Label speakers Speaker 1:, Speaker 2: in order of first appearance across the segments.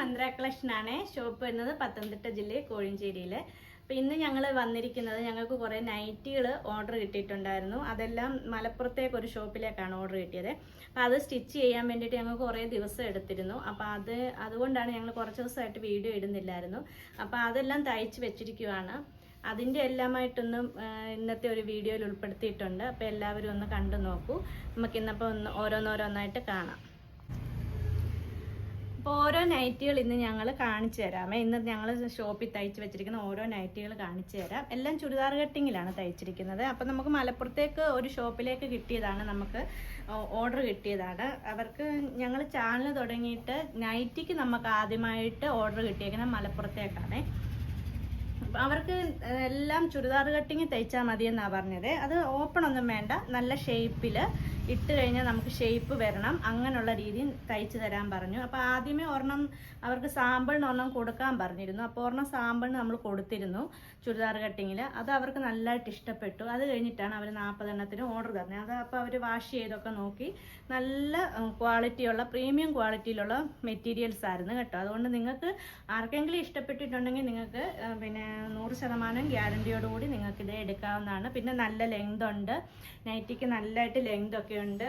Speaker 1: മന്ത്ര കളക്ഷനാണ്. ഷോപ്പ് വരുന്നത് പത്തനംതിട്ട ജില്ലയിൽ കോഴഞ്ചേരിയിൽ. അപ്പോൾ ഇന്ന് ഞങ്ങൾ വന്നിരിക്കുന്നത്, ഞങ്ങൾക്ക് കുറേ നൈറ്റികൾ ഓർഡർ കിട്ടിയിട്ടുണ്ടായിരുന്നു. അതെല്ലാം മലപ്പുറത്തേക്ക് ഒരു ഷോപ്പിലേക്കാണ് ഓർഡർ കിട്ടിയത്. അപ്പോൾ അത് സ്റ്റിച്ച് ചെയ്യാൻ വേണ്ടിയിട്ട് ഞങ്ങൾക്ക് കുറേ ദിവസം എടുത്തിരുന്നു. അപ്പോൾ അതുകൊണ്ടാണ് ഞങ്ങൾ കുറച്ച് ദിവസമായിട്ട് വീഡിയോ ഇടുന്നില്ലായിരുന്നു. അപ്പോൾ അതെല്ലാം തയ്ച്ച് വെച്ചിരിക്കുവാണ്. അതിൻ്റെ എല്ലാമായിട്ടൊന്നും ഇന്നത്തെ ഒരു വീഡിയോയിൽ ഉൾപ്പെടുത്തിയിട്ടുണ്ട്. അപ്പോൾ എല്ലാവരും ഒന്ന് കണ്ടു നോക്കൂ. നമുക്കിന്നപ്പോൾ ഓരോന്നോരോന്നായിട്ട് കാണാം. അപ്പോൾ ഓരോ നൈറ്റികൾ ഇന്ന് ഞങ്ങൾ കാണിച്ചു തരാമേ. ഇന്ന് ഞങ്ങൾ ഷോപ്പിൽ തയ്ച്ച് വെച്ചിരിക്കുന്ന ഓരോ നൈറ്റികൾ കാണിച്ചു തരാം. എല്ലാം ചുരിദാർ കട്ടിങ്ങിലാണ് തയ്ച്ചിരിക്കുന്നത്. അപ്പോൾ നമുക്ക് മലപ്പുറത്തേക്ക് ഒരു ഷോപ്പിലേക്ക് കിട്ടിയതാണ്, നമുക്ക് ഓർഡർ കിട്ടിയതാണ്. അവർക്ക് ഞങ്ങൾ ചാനൽ തുടങ്ങിയിട്ട് നൈറ്റിക്ക് നമുക്ക് ആദ്യമായിട്ട് ഓർഡർ കിട്ടിയേക്കുന്നത് മലപ്പുറത്തേക്കാണ്. അവർക്ക് എല്ലാം ചുരിദാർ കട്ടിങ് തയ്ച്ചാൽ മതിയെന്നാണ് പറഞ്ഞത്. അത് ഓപ്പൺ ഒന്നും വേണ്ട, നല്ല ഷേപ്പിൽ ഇട്ട് കഴിഞ്ഞാൽ നമുക്ക് ഷേപ്പ് വരണം, അങ്ങനെയുള്ള രീതിയിൽ തയ്ച്ചു തരാൻ പറഞ്ഞു. അപ്പോൾ ആദ്യമേ ഒരെണ്ണം അവർക്ക് സാമ്പിളിന് ഒരെണ്ണം കൊടുക്കാൻ പറഞ്ഞിരുന്നു. അപ്പോൾ ഒരെണ്ണം സാമ്പിളിന് നമ്മൾ കൊടുത്തിരുന്നു ചുരിദാർ കട്ടിങ്ങിൽ. അത് അവർക്ക് നല്ലതായിട്ട് ഇഷ്ടപ്പെട്ടു. അത് കഴിഞ്ഞിട്ടാണ് അവർ 40 എണ്ണത്തിന് ഓർഡർ തന്നത്. അത് അപ്പോൾ അവർ വാഷ് ചെയ്തൊക്കെ നോക്കി നല്ല ക്വാളിറ്റിയുള്ള പ്രീമിയം ക്വാളിറ്റിയിലുള്ള മെറ്റീരിയൽസ് ആയിരുന്നു കേട്ടോ. അതുകൊണ്ട് നിങ്ങൾക്ക് ആർക്കെങ്കിലും ഇഷ്ടപ്പെട്ടിട്ടുണ്ടെങ്കിൽ നിങ്ങൾക്ക് 100% ഗ്യാരണ്ടിയോടുകൂടി നിങ്ങൾക്ക് ഇത് എടുക്കാവുന്നതാണ്. പിന്നെ നല്ല ലെങ്ത് ഉണ്ട്, നൈറ്റിക്ക് നല്ലതായിട്ട് ലെങ്ത് ഒക്കെ ഉണ്ട്,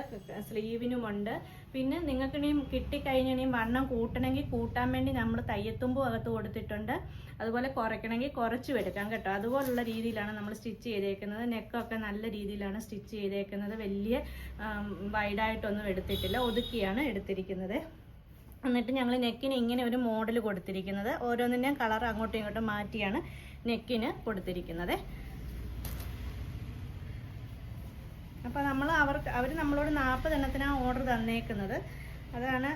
Speaker 1: സ്ലീവിനുമുണ്ട്. പിന്നെ നിങ്ങൾക്ക് ഇനിയും കിട്ടിക്കഴിഞ്ഞിനിയും വണ്ണം കൂട്ടണമെങ്കിൽ കൂട്ടാൻ വേണ്ടി നമ്മൾ തയ്യത്തുമ്പും അകത്ത് കൊടുത്തിട്ടുണ്ട്. അതുപോലെ കുറയ്ക്കണമെങ്കിൽ കുറച്ചും എടുക്കാം കേട്ടോ. അതുപോലുള്ള രീതിയിലാണ് നമ്മൾ സ്റ്റിച്ച് ചെയ്തേക്കുന്നത്. നെക്കൊക്കെ നല്ല രീതിയിലാണ് സ്റ്റിച്ച് ചെയ്തേക്കുന്നത്. വലിയ വൈഡായിട്ടൊന്നും എടുത്തിട്ടില്ല, ഒതുക്കിയാണ് എടുത്തിരിക്കുന്നത്. എന്നിട്ട് ഞങ്ങൾ നെക്കിന് ഇങ്ങനെ ഒരു മോഡൽ കൊടുത്തിരിക്കുന്നത്. ഓരോന്നിൻ്റെയും കളർ അങ്ങോട്ടും ഇങ്ങോട്ടും മാറ്റിയാണ് നെക്കിന് കൊടുത്തിരിക്കുന്നത്. അപ്പോൾ അവർ നമ്മളോട് 40 എണ്ണത്തിനാണ് ഓർഡർ തന്നേക്കുന്നത്. അതാണ്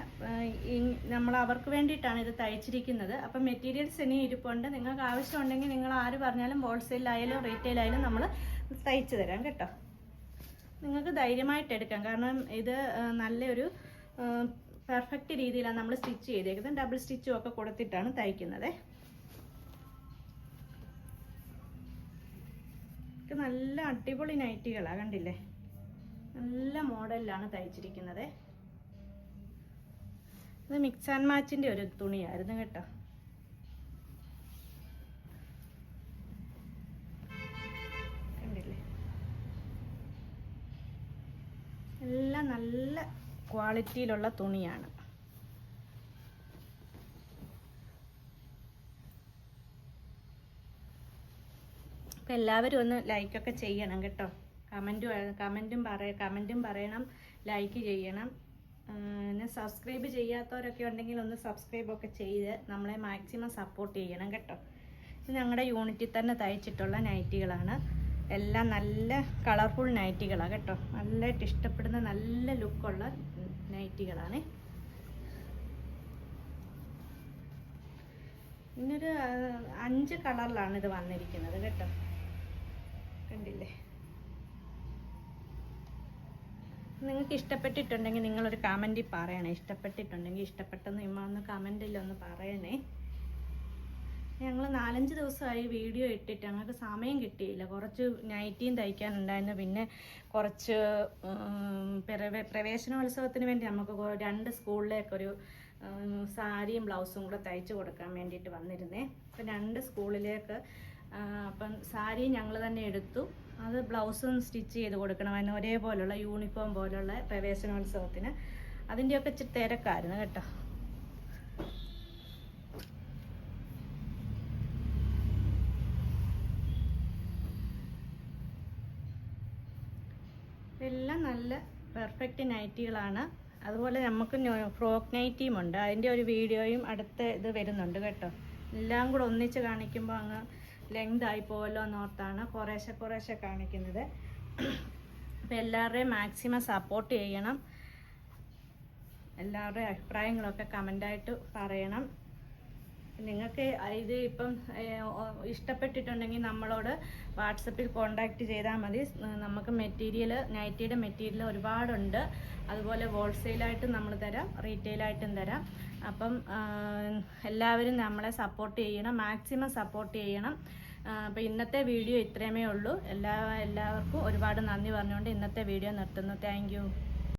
Speaker 1: നമ്മൾ അവർക്ക് വേണ്ടിയിട്ടാണ് ഇത് തയ്ച്ചിരിക്കുന്നത്. അപ്പം മെറ്റീരിയൽസ് ഇനി ഇരിപ്പുണ്ട്. നിങ്ങൾക്ക് ആവശ്യമുണ്ടെങ്കിൽ നിങ്ങൾ ആര് പറഞ്ഞാലും ഹോൾസെയിലായാലും റീറ്റെയിലായാലും നമ്മൾ തയ്ച്ചു തരാം കേട്ടോ. നിങ്ങൾക്ക് ധൈര്യമായിട്ട് എടുക്കാം. കാരണം ഇത് നല്ലൊരു പെർഫെക്റ്റ് രീതിയിലാണ് നമ്മൾ സ്റ്റിച്ച് ചെയ്തേക്കുന്നത്. ഡബിൾ സ്റ്റിച്ചും ഒക്കെ കൊടുത്തിട്ടാണ് തയ്ക്കുന്നത്. നല്ല അടിപൊളി നൈറ്റികളാണ്, കണ്ടില്ലേ? നല്ല മോഡലിലാണ് തയ്ച്ചിരിക്കുന്നത്. ഇത് മിക്സ് ആൻഡ് മാച്ചിൻ്റെ ഒരു തുണിയായിരുന്നു കേട്ടോ. കണ്ടില്ലേ? എല്ലാം നല്ല ക്വാളിറ്റിയിലുള്ള തുണിയാണ്. അപ്പം എല്ലാവരും ഒന്ന് ലൈക്കൊക്കെ ചെയ്യണം കേട്ടോ. കമൻറ്റും പറയണം, ലൈക്ക് ചെയ്യണം. പിന്നെ സബ്സ്ക്രൈബ് ചെയ്യാത്തവരൊക്കെ ഉണ്ടെങ്കിൽ ഒന്ന് സബ്സ്ക്രൈബൊക്കെ ചെയ്ത് നമ്മളെ മാക്സിമം സപ്പോർട്ട് ചെയ്യണം കേട്ടോ. ഇത് ഞങ്ങളുടെ യൂണിറ്റിൽ തന്നെ തയ്ച്ചിട്ടുള്ള നൈറ്റികളാണ്. എല്ലാം നല്ല കളർഫുൾ നൈറ്റികളാണ് കേട്ടോ. നല്ലതായിട്ട് ഇഷ്ടപ്പെടുന്ന നല്ല ലുക്കുള്ള നൈറ്റികളാണ്. ഇന്നൊരു 5 കളറിലാണ് ഇത് വന്നിരിക്കുന്നത് കേട്ടോ. കണ്ടില്ലേ? നിങ്ങൾക്ക് ഇഷ്ടപ്പെട്ടിട്ടുണ്ടെങ്കിൽ നിങ്ങളൊരു കമൻറ്റിൽ പറയണേ. ഇഷ്ടപ്പെട്ടിട്ടുണ്ടെങ്കിൽ ഇഷ്ടപ്പെട്ടെന്ന് ഒന്ന് കമൻറ്റിലൊന്ന് പറയണേ. ഞങ്ങൾ 4-5 ദിവസമായി വീഡിയോ ഇട്ടിട്ട് ഞങ്ങൾക്ക് സമയം കിട്ടിയില്ല. കുറച്ച് നൈറ്റിയും തയ്ക്കാനുണ്ടായിരുന്നു. പിന്നെ കുറച്ച് പ്രവേശനോത്സവത്തിന് വേണ്ടി നമുക്ക് 2 സ്കൂളിലേക്കൊരു സാരിയും ബ്ലൗസും കൂടെ തയ്ച്ചു കൊടുക്കാൻ വേണ്ടിയിട്ട് വന്നിരുന്നേ. അപ്പം 2 സ്കൂളിലേക്ക് അപ്പം സാരി ഞങ്ങൾ തന്നെ എടുത്തു. അത് ബ്ലൗസും സ്റ്റിച്ച് ചെയ്ത് കൊടുക്കണമായിരുന്നു, ഒരേപോലുള്ള യൂണിഫോം പോലുള്ള പ്രവേശനോത്സവത്തിന്. അതിൻ്റെയൊക്കെ ഇച്ചിരി തിരക്കായിരുന്നു കേട്ടോ. എല്ലാം നല്ല പെർഫെക്റ്റ് നൈറ്റികളാണ്. അതുപോലെ നമുക്ക് ഫ്രോക്ക് നൈറ്റിയും ഉണ്ട്. അതിൻ്റെ ഒരു വീഡിയോയും അടുത്ത ഇത് വരുന്നുണ്ട് കേട്ടോ. എല്ലാം കൂടെ ഒന്നിച്ച് കാണിക്കുമ്പോൾ അങ്ങ് ലെങ്ത് ആയി പോവല്ലോ എന്നോർത്താണ് കുറേശ്ശെ കാണിക്കുന്നത്. അപ്പോൾ എല്ലാവരുടെയും മാക്സിമം സപ്പോർട്ട് ചെയ്യണം. എല്ലാവരുടെയും അഭിപ്രായങ്ങളൊക്കെ കമൻ്റായിട്ട് പറയണം. നിങ്ങൾക്ക് ഇത് ഇപ്പം ഇഷ്ടപ്പെട്ടിട്ടുണ്ടെങ്കിൽ നമ്മളോട് വാട്സപ്പിൽ കോണ്ടാക്ട് ചെയ്താൽ മതി. നമുക്ക് നൈറ്റിയുടെ മെറ്റീരിയൽ ഒരുപാടുണ്ട്. അതുപോലെ ഹോൾസെയിലായിട്ടും നമ്മൾ തരാം, റീറ്റെയിലായിട്ടും തരാം. അപ്പം എല്ലാവരും നമ്മളെ സപ്പോർട്ട് ചെയ്യണം, മാക്സിമം സപ്പോർട്ട് ചെയ്യണം. അപ്പോൾ ഇന്നത്തെ വീഡിയോ ഇത്രയുമേ ഉള്ളൂ. എല്ലാവർക്കും ഒരുപാട് നന്ദി പറഞ്ഞുകൊണ്ട് ഇന്നത്തെ വീഡിയോ നിർത്തുന്നു. Thank you.